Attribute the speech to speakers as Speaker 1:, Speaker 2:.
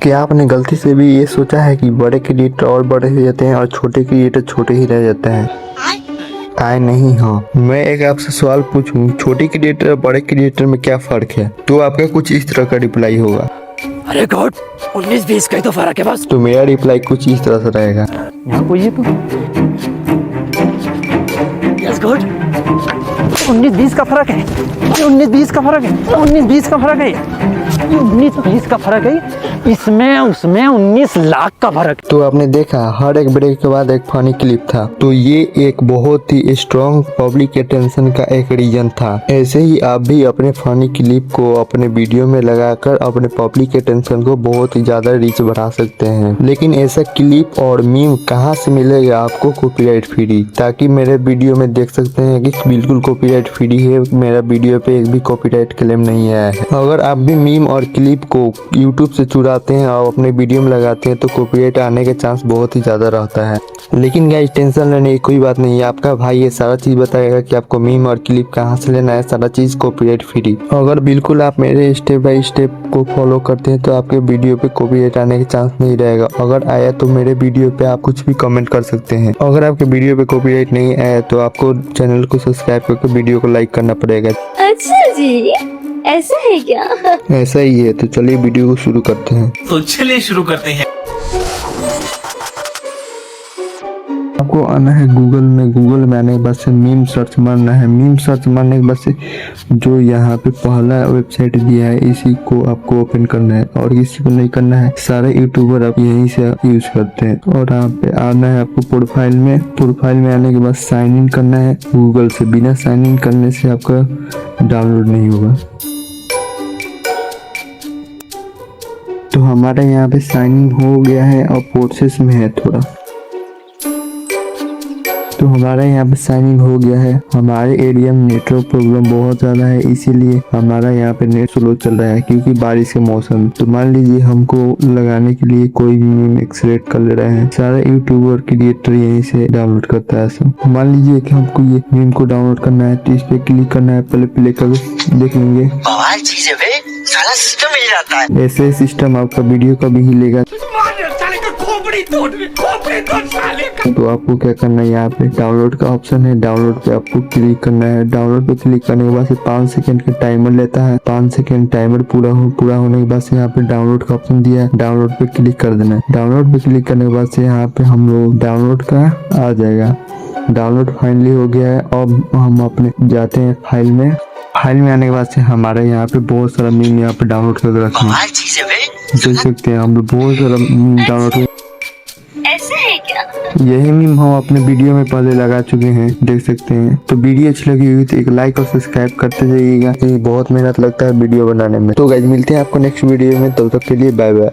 Speaker 1: क्या आपने गलती से भी ये सोचा है कि बड़े क्रिएटर और बड़े हो जाते हैं और छोटे क्रिएटर छोटे ही रह जाते हैं? आए नहीं हो। मैं एक आपसे सवाल पूछूं, छोटे क्रिएटर और बड़े क्रिएटर में क्या फर्क है? तो आपका कुछ इस तरह का रिप्लाई होगा।
Speaker 2: अरे गॉड 19-20 का ही तो फर्क है बस।
Speaker 1: तो मेरा रिप्लाई कुछ इस तरह से रहेगा।
Speaker 2: यहाँ कोई है तो यस गॉड 19-20 का फर्क है। 19-20 का फर्क है। 19-20 का फर्क है। 19-20 का फर्क है। इसमें उसमें 19 लाख का फर्क।
Speaker 1: तो आपने देखा हर एक ब्रेक के बाद एक फनी क्लिप था। तो ये एक बहुत ही स्ट्रॉन्ग पब्लिक अटेंशन का एक रीजन था। ऐसे ही आप भी अपने फनी क्लिप को अपने वीडियो में लगाकर अपने पब्लिक अटेंशन को बहुत ही ज्यादा रीच बढ़ा सकते हैं। लेकिन ऐसा क्लिप और मीम कहाँ से मिलेगा आपको कॉपीराइट फ्री, ताकि मेरे वीडियो में देख सकते हैं कि बिल्कुल कॉपीराइट फ्री है, मेरा वीडियो पे एक भी कॉपीराइट क्लेम नहीं आया है। अगर आप भी मीम और क्लिप को यूट्यूब से चुराते हैं और अपने वीडियो में लगाते हैं तो कॉपीराइट आने के चांस बहुत ही ज्यादा रहता है। लेकिन गाइस टेंशन लेने की कोई बात नहीं है, आपका भाई ये सारा चीज बताएगा कि आपको मीम और क्लिप कहाँ से लेना है, सारा चीज कॉपीराइट फ्री। अगर बिल्कुल आप मेरे स्टेप बाय स्टेप को फॉलो करते हैं तो आपके वीडियो पे कॉपीराइट आने के चांस नहीं रहेगा। अगर आया तो मेरे वीडियो पे आप कुछ भी कमेंट कर सकते हैं। अगर आपके वीडियो पे कॉपीराइट नहीं आया तो आपको चैनल को सब्सक्राइब करके वीडियो को लाइक करना पड़ेगा।
Speaker 3: अच्छा जी, ऐसा है क्या?
Speaker 1: ऐसा ही है। तो चलिए वीडियो को शुरू करते हैं।
Speaker 4: तो चलिए शुरू करते हैं।
Speaker 1: आपको आना है गूगल में। गूगल में आने के बाद से मीम सर्च मारना है। मीम सर्च मारने के बाद से जो यहाँ पे पहला वेबसाइट दिया है इसी को आपको ओपन करना है और किसी को नहीं करना है। सारे यूट्यूबर आप यहीं से यूज करते हैं। और यहाँ पे आना है आपको प्रोफाइल में। प्रोफाइल में आने के बाद साइन इन करना है गूगल से। बिना साइन इन करने से आपका डाउनलोड नहीं होगा। तो हमारा यहाँ पे साइन इन हो गया है और प्रोसेस में है थोड़ा। तो हमारा यहाँ पे साइन इन हो गया है। हमारे एरिया में नेटवर्क प्रॉब्लम बहुत ज़्यादा है, इसीलिए हमारा यहाँ पे नेट स्लो चल रहा है क्योंकि बारिश के मौसम। तो मान लीजिए हमको लगाने के लिए कोई भी मीम एक्सट्रैक्ट कर ले रहे हैं। सारे यूट्यूबर क्रिएटर यहीं से डाउनलोड करता है सब। मान लीजिए कि हमको ये मीम को डाउनलोड करना है तो इस पे क्लिक करना है। पहले प्ले करके देख लेंगे।
Speaker 2: सारा सिस्टम मिल जाता है।
Speaker 1: ऐसे सिस्टम आपका वीडियो का भी हिलेगा। तो आपको क्या करना है, यहाँ पे डाउनलोड का ऑप्शन है, डाउनलोड पे आपको क्लिक करना है। डाउनलोड पे क्लिक करने के बाद से 5 सेकंड का टाइमर लेता है। 5 सेकंड टाइमर पूरा होने के बाद से यहाँ पे डाउनलोड का ऑप्शन दिया है, डाउनलोड पे क्लिक कर देना है। डाउनलोड पे क्लिक करने के बाद से यहाँ पे हम लोग डाउनलोड का आ जाएगा। डाउनलोड फाइनली हो गया है। अब हम अपने जाते हैं फाइल में। फाइल में आने के बाद से हमारे यहाँ पे बहुत सारा मीम यहाँ पे डाउनलोड करके रखे हैं। देख सकते हैं हम लोग बहुत सारा मीम डाउनलोड।
Speaker 3: ऐसा है क्या?
Speaker 1: यही मीम हम अपने वीडियो में पहले लगा चुके हैं, देख सकते हैं। तो वीडियो अच्छी लगी हुई तो एक लाइक और सब्सक्राइब करते जाइएगा। ये बहुत मेहनत लगता है वीडियो बनाने में। तो गाइस मिलते हैं आपको नेक्स्ट वीडियो में, तब तक के लिए बाय बाय।